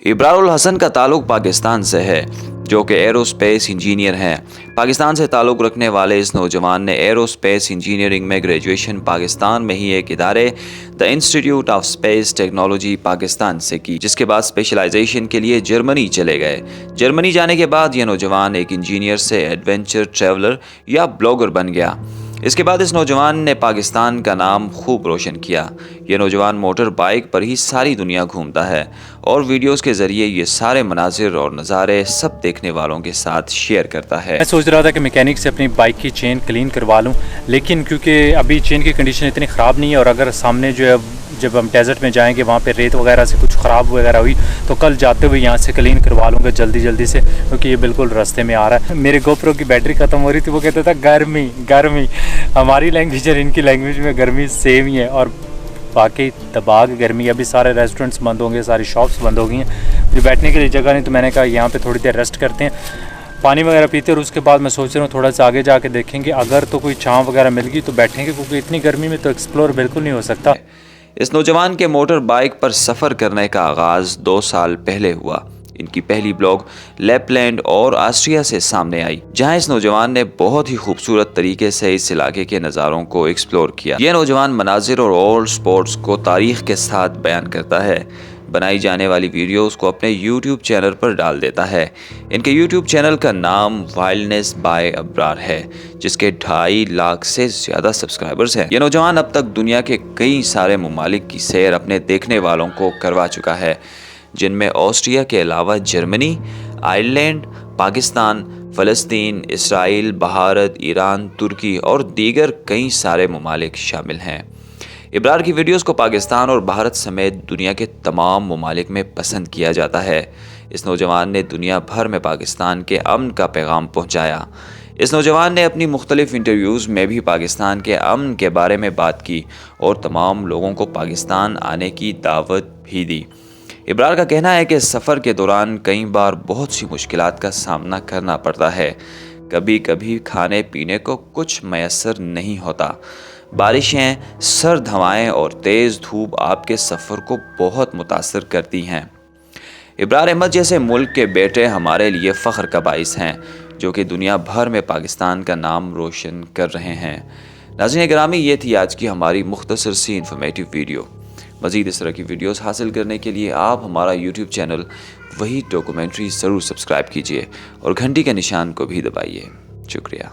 इब्रारुल हसन का ताल्लुक पाकिस्तान से है, जो कि एरोस्पेस इंजीनियर हैं। पाकिस्तान से ताल्लुक़ रखने वाले इस नौजवान ने एरोस्पेस इंजीनियरिंग में ग्रेजुएशन पाकिस्तान में ही एक इदारे the institute of space technology Pakistan से की, जिसके बाद स्पेशलाइजेशन के लिए जर्मनी चले गए। जर्मनी जाने के बाद ये नौजवान एक इंजीनियर से एडवेंचर ट्रैवलर या ब्लॉगर बन गया। इसके बाद इस नौजवान ने पाकिस्तान का नाम खूब रोशन किया। ये नौजवान मोटर बाइक पर ही सारी दुनिया घूमता है और वीडियोस के ज़रिए ये सारे मनाजिर और नज़ारे सब देखने वालों के साथ शेयर करता है। मैं सोच रहा था कि मैकेनिक से अपनी बाइक की चेन क्लीन करवा लूं, लेकिन क्योंकि अभी चेन की कंडीशन इतनी ख़राब नहीं है और अगर सामने जो है जब हम डेजर्ट में जाएंगे वहाँ पे रेत वगैरह से कुछ ख़राब वगैरह हुई तो कल जाते हुए यहाँ से क्लीन करवा लूँगा जल्दी से, क्योंकि ये बिल्कुल रास्ते में आ रहा है। मेरे गोप्रो की बैटरी ख़त्म हो रही थी, वो कहता था गर्मी। हमारी लैंग्वेज और इनकी लैंग्वेज में गर्मी सेम ही है और वाकई तबाह गर्मी। अभी सारे रेस्टोरेंट्स बंद होंगे, सारी शॉप्स बंद हो गई हैं, मुझे बैठने के लिए जगह नहीं, तो मैंने कहा यहाँ पे थोड़ी देर रेस्ट करते हैं, पानी वगैरह पीते हैं और उसके बाद मैं सोच रहा हूँ थोड़ा सा आगे जाके देखेंगे, अगर तो कोई छाँव वगैरह मिल गई तो बैठेंगे, क्योंकि इतनी गर्मी में तो एक्सप्लोर बिल्कुल नहीं हो सकता। इस नौजवान के मोटर बाइक पर सफ़र करने का आगाज़ 2 साल पहले हुआ। इनकी पहली ब्लॉग लैपलैंड और ऑस्ट्रिया से सामने आई, जहां इस नौजवान ने बहुत ही खूबसूरत तरीके से इस इलाके के नज़ारों को एक्सप्लोर किया। यह नौजवान मनाजिर और ओल्ड स्पॉट्स को तारीख के साथ बयान करता है। बनाई जाने वाली वीडियोस को अपने YouTube चैनल पर डाल देता है। इनके YouTube चैनल का नाम वाइल्डनेस बाय अब्रार है, जिसके 2.5 लाख से ज़्यादा सब्सक्राइबर्स हैं। यह नौजवान अब तक दुनिया के कई सारे ममालिक की सैर अपने देखने वालों को करवा चुका है, जिनमें ऑस्ट्रिया के अलावा जर्मनी, आयरलैंड, पाकिस्तान, फ़लस्तीन, इसराइल, भारत, ईरान, तुर्की और दीगर कई सारे ममालिक शामिल हैं। इब्रार की वीडियोस को पाकिस्तान और भारत समेत दुनिया के तमाम ममालिक में पसंद किया जाता है। इस नौजवान ने दुनिया भर में पाकिस्तान के अमन का पैगाम पहुंचाया। इस नौजवान ने अपनी मुख्तलिफ इंटरव्यूज़ में भी पाकिस्तान के अमन के बारे में बात की और तमाम लोगों को पाकिस्तान आने की दावत भी दी। इब्रार का कहना है कि सफ़र के दौरान कई बार बहुत सी मुश्किलात का सामना करना पड़ता है। कभी कभी खाने पीने को कुछ मैसर नहीं होता। बारिशें, सर्द हवाएं और तेज़ धूप आपके सफ़र को बहुत मुतासर करती हैं। इब्रार अहमद जैसे मुल्क के बेटे हमारे लिए फ़ख्र का बाइस हैं, जो कि दुनिया भर में पाकिस्तान का नाम रोशन कर रहे हैं। नाज़रीन गिरामी, ये थी आज की हमारी मुख्तसर सी इन्फॉर्मेटिव वीडियो। मज़ीद इस तरह की वीडियोस हासिल करने के लिए आप हमारा YouTube चैनल वही डॉक्यूमेंट्री ज़रूर सब्सक्राइब कीजिए और घंटी के निशान को भी दबाइए। शुक्रिया।